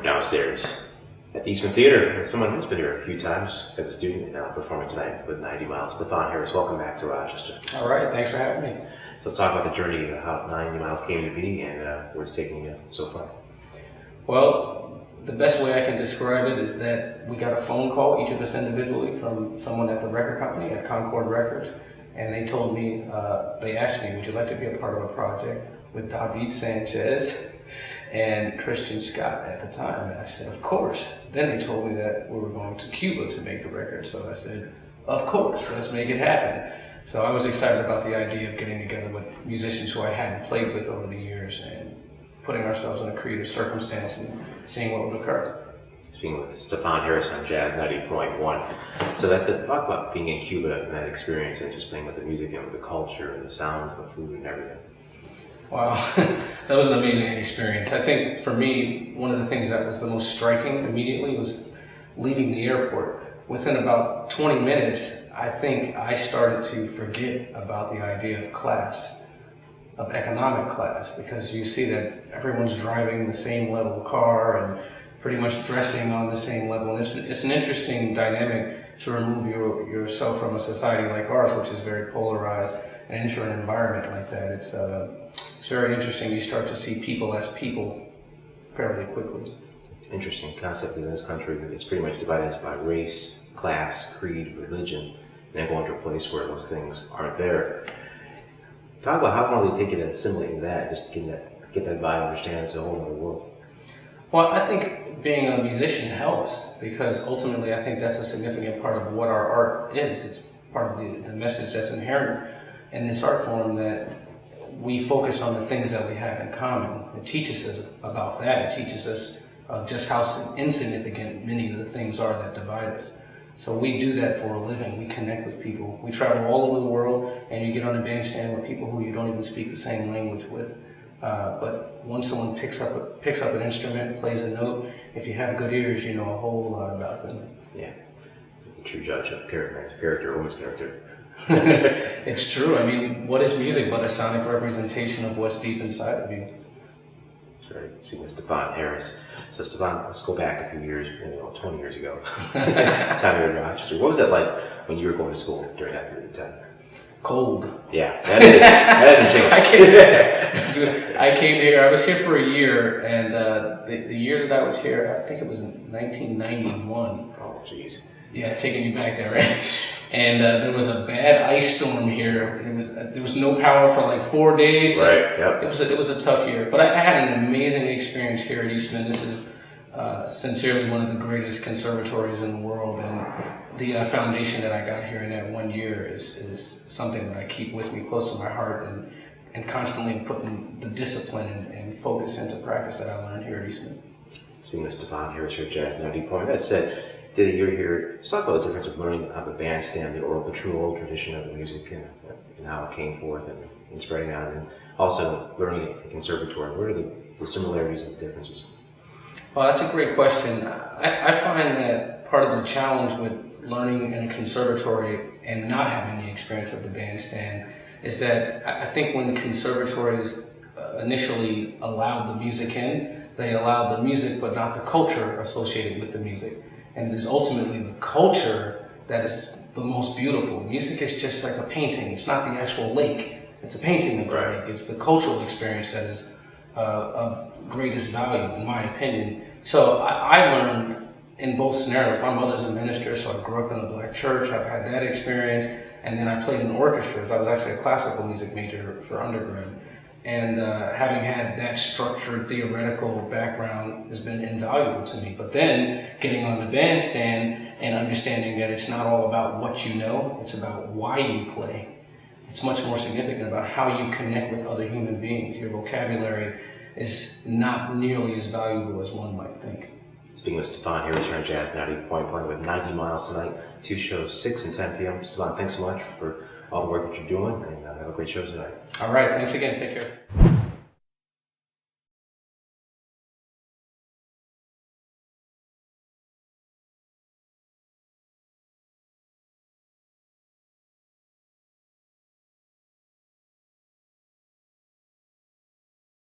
downstairs at Eastman Theater with someone who's been here a few times as a student and now performing tonight with 90 Miles. Stefon Harris, welcome back to Rochester. All right, thanks for having me. So let's talk about the journey of how 90 Miles came to be and where it's taking you so far. Well, the best way I can describe it is that we got a phone call, each of us individually, from someone at the record company at Concord Records, and they told me, they asked me, would you like to be a part of a project with David Sanchez and Christian Scott at the time? And I said, of course. Then they told me that we were going to Cuba to make the record, so I said, of course, let's make it happen. So I was excited about the idea of getting together with musicians who I hadn't played with over the years and putting ourselves in a creative circumstance and seeing what would occur. Speaking with Stefon Harris on Jazz 90.1. So that's it. Talk about being in Cuba and that experience and just playing with the music and with the culture and the sounds, the food and everything. Wow, that was an amazing experience. I think for me, one of the things that was the most striking immediately was leaving the airport. Within about 20 minutes, I think I started to forget about the idea of class, of economic class, because you see that everyone's driving the same level car and pretty much dressing on the same level. And it's an interesting dynamic to remove yourself from a society like ours, which is very polarized, and enter an environment like that. It's very interesting. You start to see people as people fairly quickly. Interesting concept in this country. It's pretty much divided by race, class, creed, religion, and then going to a place where those things aren't there. Talk about how long did it take you to assimilate that, just to get that vibe, understand it's a whole other world. Well, I think being a musician helps, because ultimately I think that's a significant part of what our art is. It's part of the message that's inherent in this art form, that we focus on the things that we have in common. It teaches us about that. It teaches us just how insignificant many of the things are that divide us. So we do that for a living. We connect with people. We travel all over the world, and you get on a bandstand with people who you don't even speak the same language with. But once someone picks up an instrument, plays a note, if you have good ears, you know a whole lot about them. Yeah, the true judge of character, always character. It's true. I mean, what is music but a sonic representation of what's deep inside of you? That's right. Speaking of Stefon Harris. So Stefon, let's go back a few years, 20 years ago. Time you were in Rochester. What was that like when you were going to school during that period of time? Cold. Yeah, that hasn't changed. Dude, I came here, I was here for a year, and the year that I was here, I think it was in 1991. Oh, jeez. Yeah, taking you back there, right? And there was a bad ice storm here. There was no power for like 4 days. Right. Yep. It was a tough year, but I had an amazing experience here at Eastman. This is sincerely one of the greatest conservatories in the world, and the foundation that I got here in that 1 year is something that I keep with me close to my heart, and constantly putting the discipline and focus into practice that I learned here at Eastman. Speaking of Stefon Harris here at Jazz 90.1, that said, did a year here, let's talk about the difference of learning of the bandstand, the true old tradition of the music, and how it came forth and spreading out, and also learning at the conservatory. What are the similarities and differences? Well, that's a great question. I find that part of the challenge with learning in a conservatory and not having the experience of the bandstand is that I think when conservatories initially allowed the music in, they allowed the music but not the culture associated with the music. And it is ultimately the culture that is the most beautiful. Music is just like a painting. It's not the actual lake. It's a painting of the lake. It's the cultural experience that is of greatest value, in my opinion. So I learned in both scenarios. My mother's a minister, so I grew up in a black church. I've had that experience. And then I played in orchestras. I was actually a classical music major for undergrad. And having had that structured theoretical background has been invaluable to me. But then getting on the bandstand and understanding that it's not all about what you know, it's about why you play. It's much more significant about how you connect with other human beings. Your vocabulary is not nearly as valuable as one might think. Speaking with Stefon Harris here on Jazz 90.1, playing with 90 Miles tonight, 2 shows, 6 and 10 p.m. Stefon, thanks so much for all the work that you're doing, and have a great show tonight. All right, thanks again. Take care.